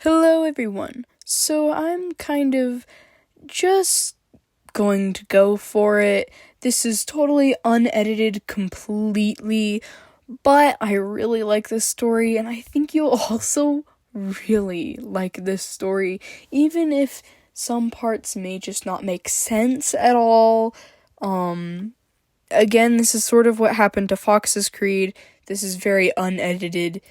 Hello everyone. So I'm kind of just going to go for it. This is totally unedited completely, but I really like this story and I think you'll also really like this story, even if some parts may just not make sense at all. Again, this is sort of what happened to Fox's Creed. This is very unedited.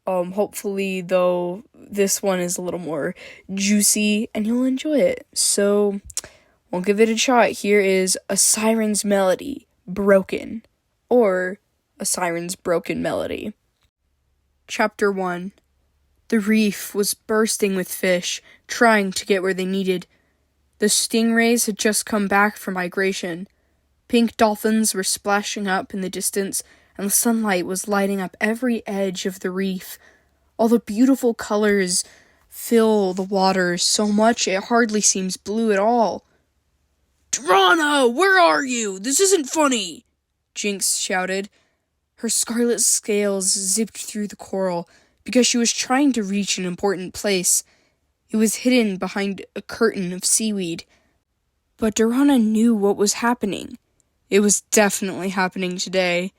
Hopefully, though, this one is a little more juicy and you'll enjoy it. So, we'll give it a shot. Here is A Siren's Melody, Broken, or A Siren's Broken Melody. Chapter 1. The reef was bursting with fish, trying to get where they needed. The stingrays had just come back from migration. Pink dolphins were splashing up in the distance, and the sunlight was lighting up every edge of the reef. All the beautiful colors fill the water so much it hardly seems blue at all. "Drana, where are you? This isn't funny!" Jinx shouted. Her scarlet scales zipped through the coral because she was trying to reach an important place. It was hidden behind a curtain of seaweed. But Drana knew what was happening. It was definitely happening today.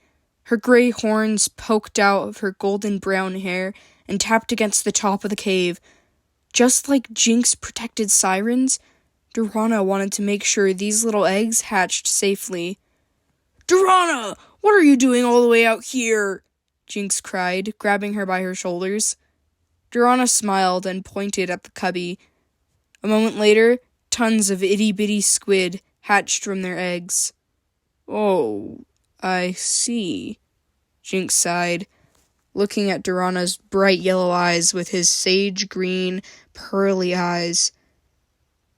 Her gray horns poked out of her golden brown hair and tapped against the top of the cave. Just like Jinx protected Sirens, Drana wanted to make sure these little eggs hatched safely. "Drana, what are you doing all the way out here?" Jinx cried, grabbing her by her shoulders. Drana smiled and pointed at the cubby. A moment later, tons of itty-bitty squid hatched from their eggs. "Oh, I see," Jinx sighed, looking at Drana's bright yellow eyes with his sage-green, pearly eyes.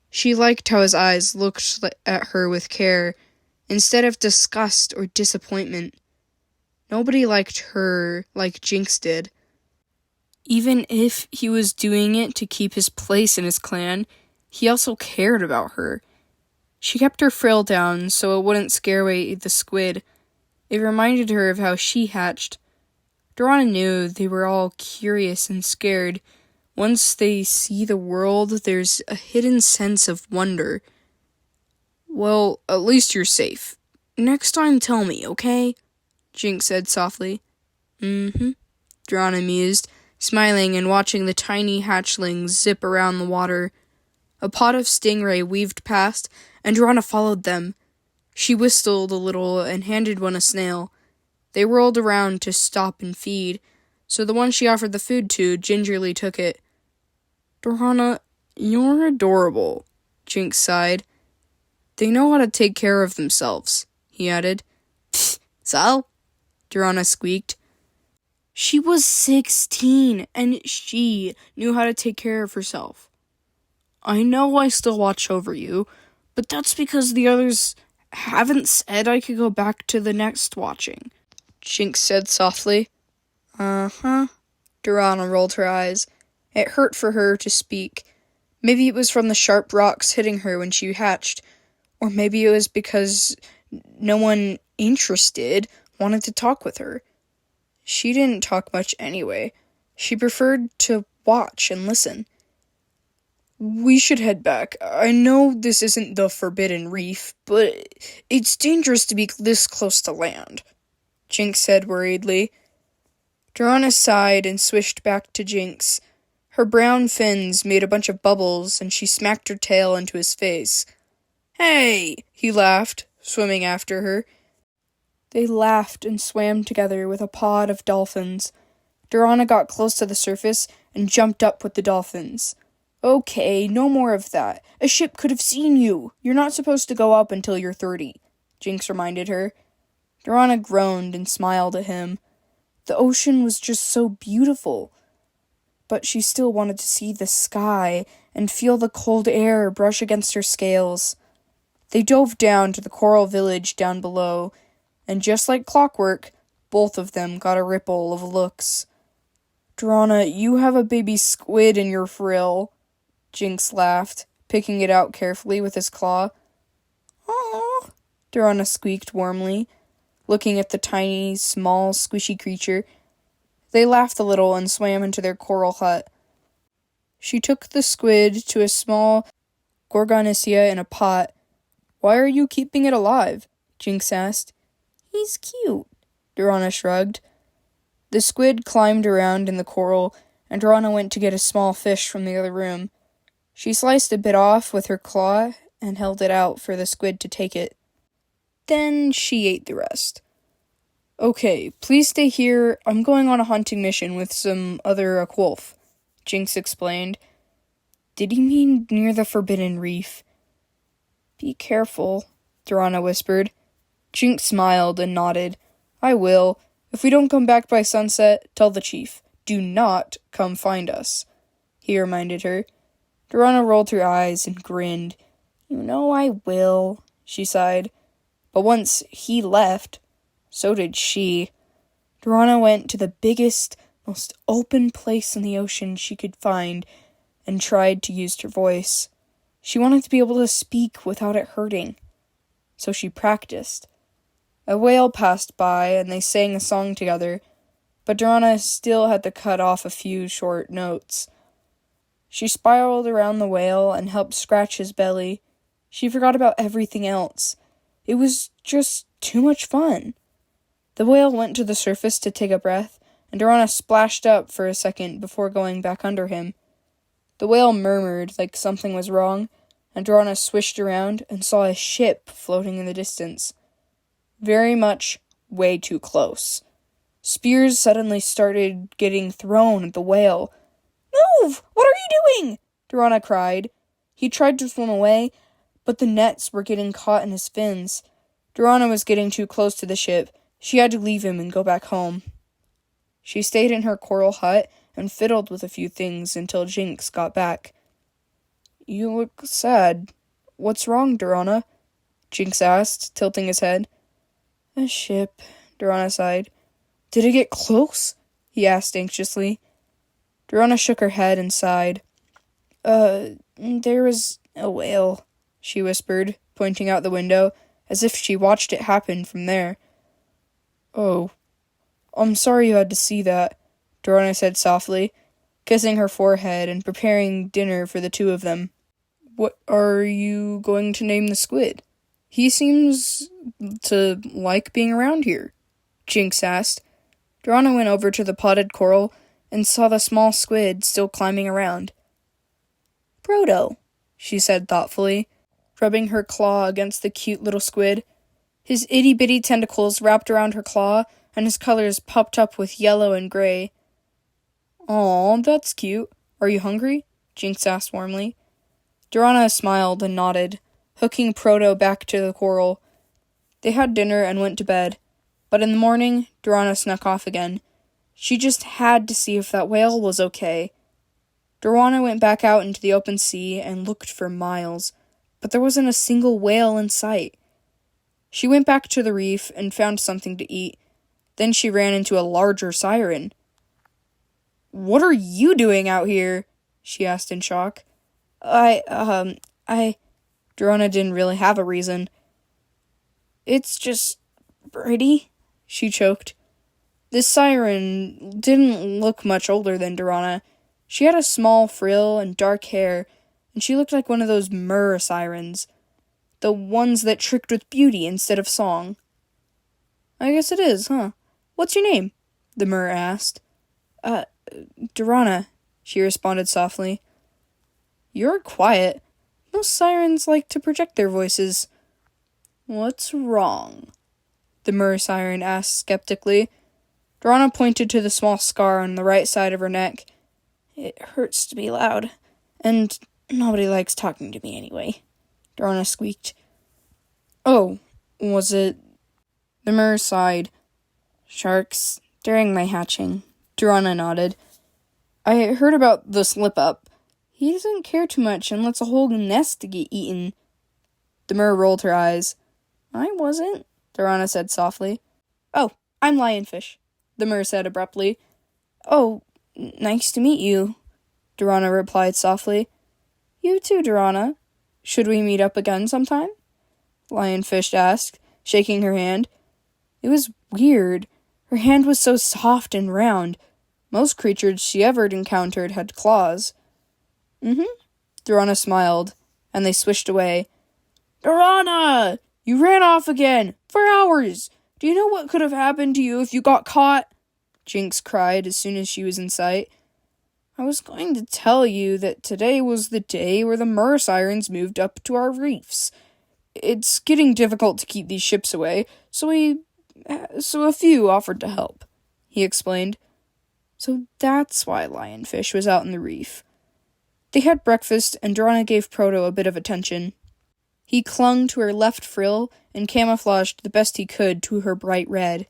She liked how his eyes looked at her with care, instead of disgust or disappointment. Nobody liked her like Jinx did. Even if he was doing it to keep his place in his clan, he also cared about her. She kept her frill down so it wouldn't scare away the squid. It reminded her of how she hatched. Drana knew they were all curious and scared. Once they see the world, there's a hidden sense of wonder. "Well, at least you're safe. Next time tell me, okay?" Jinx said softly. Drana mused, smiling and watching the tiny hatchlings zip around the water. A pod of stingray weaved past, and Drana followed them. She whistled a little and handed one a snail. They whirled around to stop and feed, so the one she offered the food to gingerly took it. "Drana, you're adorable," Jinx sighed. "They know how to take care of themselves," he added. "So?" Drana squeaked. She was 16, and she knew how to take care of herself. "I know I still watch over you, but that's because the others haven't said I could go back to the next watching," Jinx said softly. Drana rolled her eyes. It hurt for her to speak. Maybe it was from the sharp rocks hitting her when she hatched, or maybe it was because no one interested wanted to talk with her. She didn't talk much anyway. She preferred to watch and listen. "We should head back. I know this isn't the Forbidden Reef, but it's dangerous to be this close to land," Jinx said worriedly. Drana sighed and swished back to Jinx. Her brown fins made a bunch of bubbles, and she smacked her tail into his face. "Hey!" he laughed, swimming after her. They laughed and swam together with a pod of dolphins. Drana got close to the surface and jumped up with the dolphins. "Okay, no more of that. A ship could have seen you. You're not supposed to go up until you're 30, Jinx reminded her. Drana groaned and smiled at him. The ocean was just so beautiful. But she still wanted to see the sky and feel the cold air brush against her scales. They dove down to the coral village down below, and just like clockwork, both of them got a ripple of looks. "Drana, you have a baby squid in your frill," Jinx laughed, picking it out carefully with his claw. "Aw," Drana squeaked warmly, looking at the tiny, small, squishy creature. They laughed a little and swam into their coral hut. She took the squid to a small gorgonisia in a pot. "Why are you keeping it alive?" Jinx asked. "He's cute," Durana shrugged. The squid climbed around in the coral, and Durana went to get a small fish from the other room. She sliced a bit off with her claw and held it out for the squid to take it. Then she ate the rest. "Okay, please stay here. I'm going on a hunting mission with some other Aquolf," Jinx explained. "Did he mean near the Forbidden Reef?" "Be careful," Durana whispered. Jinx smiled and nodded. "I will. If we don't come back by sunset, tell the chief. Do not come find us," he reminded her. Durana rolled her eyes and grinned. "You know I will," she sighed. But once he left, so did she. Durana went to the biggest, most open place in the ocean she could find and tried to use her voice. She wanted to be able to speak without it hurting. So she practiced. A whale passed by and they sang a song together, but Durana still had to cut off a few short notes. She spiraled around the whale and helped scratch his belly. She forgot about everything else. It was just too much fun. The whale went to the surface to take a breath, and Durana splashed up for a second before going back under him. The whale murmured like something was wrong, and Durana swished around and saw a ship floating in the distance. Very much way too close. Spears suddenly started getting thrown at the whale. "Move! What are you doing?" Durana cried. He tried to swim away, but the nets were getting caught in his fins. Durana was getting too close to the ship. She had to leave him and go back home. She stayed in her coral hut and fiddled with a few things until Jinx got back. "You look sad. What's wrong, Durana?" Jinx asked, tilting his head. "A ship," Durana sighed. "Did it get close?" he asked anxiously. Durana shook her head and sighed. There was a whale," she whispered, pointing out the window, as if she watched it happen from there. "Oh, I'm sorry you had to see that," Durana said softly, kissing her forehead and preparing dinner for the two of them. "What are you going to name the squid? He seems to like being around here," Jinx asked. Durana went over to the potted coral and saw the small squid still climbing around. "Proto," she said thoughtfully, rubbing her claw against the cute little squid. His itty-bitty tentacles wrapped around her claw, and his colors popped up with yellow and gray. "Aw, that's cute. Are you hungry?" Jinx asked warmly. Durana smiled and nodded, hooking Proto back to the coral. They had dinner and went to bed, but in the morning, Durana snuck off again. She just had to see if that whale was okay. Durana went back out into the open sea and looked for miles, but there wasn't a single whale in sight. She went back to the reef and found something to eat. Then she ran into a larger siren. "What are you doing out here?" she asked in shock. Durana didn't really have a reason. "It's just pretty," she choked. This siren didn't look much older than Durana. She had a small frill and dark hair, and she looked like one of those myrrh sirens. The ones that tricked with beauty instead of song. "I guess it is, huh? What's your name?" the myrrh asked. Durana," she responded softly. "You're quiet. Most sirens like to project their voices." "What's wrong?" the myrrh siren asked skeptically. Durana pointed to the small scar on the right side of her neck. "It hurts to be loud, and nobody likes talking to me anyway," Durana squeaked. "Oh, was it?" The myrrh sighed. "Sharks, during my hatching." Durana nodded. "I heard about the slip-up. He doesn't care too much and lets a whole nest to get eaten." The myrrh rolled her eyes. "I wasn't," Durana said softly. "Oh, I'm Lionfish," the myrrh said abruptly. "Oh, nice to meet you," Durana replied softly. "You too, Durana. Should we meet up again sometime?" Lionfish asked, shaking her hand. It was weird. Her hand was so soft and round. Most creatures she ever encountered had claws. Mm-hmm. Durana smiled, and they swished away. Durana! You ran off again! For hours! Do you know what could have happened to you if you got caught? Jinx cried as soon as she was in sight. I was going to tell you that today was the day where the mer sirens moved up to our reefs. It's getting difficult to keep these ships away, so a few offered to help, he explained. So that's why Lionfish was out in the reef. They had breakfast, and Durana gave Proto a bit of attention. He clung to her left frill and camouflaged the best he could to her bright red.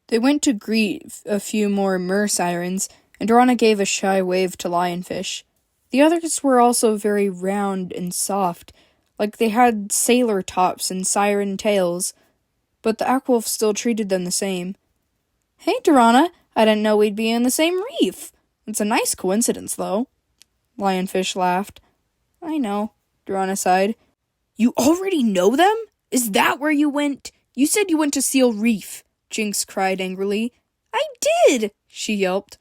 They went to greet a few more mer sirens, and Durana gave a shy wave to Lionfish. The others were also very round and soft, like they had sailor tops and siren tails, but the Aquawolf still treated them the same. Hey, Durana, I didn't know we'd be in the same reef. It's a nice coincidence, though. Lionfish laughed. I know, Durana sighed. You already know them? Is that where you went? You said you went to Seal Reef, Jinx cried angrily. I did, she yelped.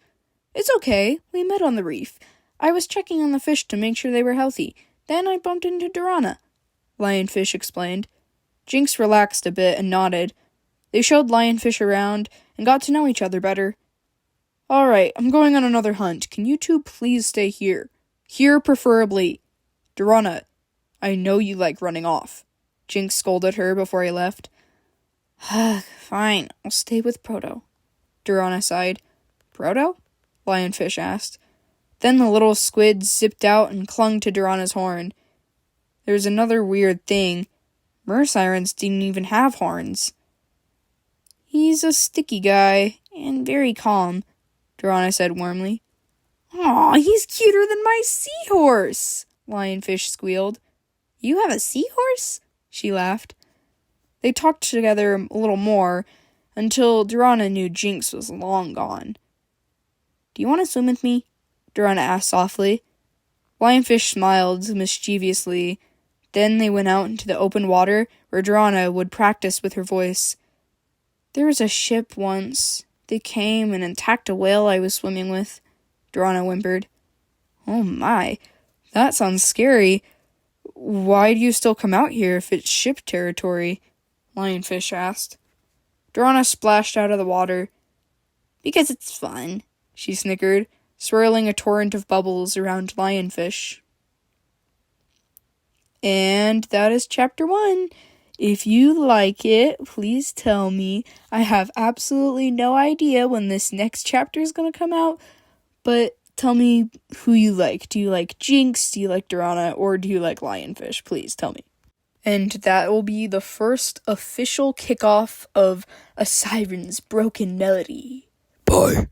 It's okay, we met on the reef. I was checking on the fish to make sure they were healthy. Then I bumped into Durana, Lionfish explained. Jinx relaxed a bit and nodded. They showed Lionfish around and got to know each other better. All right, I'm going on another hunt. Can you two please stay here? Here, preferably. Durana, I know you like running off. Jinx scolded her before he left. Fine, I'll stay with Proto. Durana sighed. Proto? Lionfish asked. Then the little squid zipped out and clung to Durana's horn. There's another weird thing. Mer sirens didn't even have horns. He's a sticky guy, and very calm, Durana said warmly. Aw, he's cuter than my seahorse, Lionfish squealed. You have a seahorse? She laughed. They talked together a little more, until Durana knew Jinx was long gone. Do you want to swim with me? Durana asked softly. Lionfish smiled mischievously. Then they went out into the open water where Durana would practice with her voice. There was a ship once. They came and attacked a whale I was swimming with, Durana whimpered. Oh my, that sounds scary. Why do you still come out here if it's ship territory? Lionfish asked. Durana splashed out of the water. Because it's fun, she snickered, swirling a torrent of bubbles around Lionfish. And that is chapter 1. If you like it, please tell me. I have absolutely no idea when this next chapter is going to come out, but tell me who you like. Do you like Jinx? Do you like Durana? Or do you like Lionfish? Please tell me. And that will be the first official kickoff of A Siren's Broken Melody. Bye.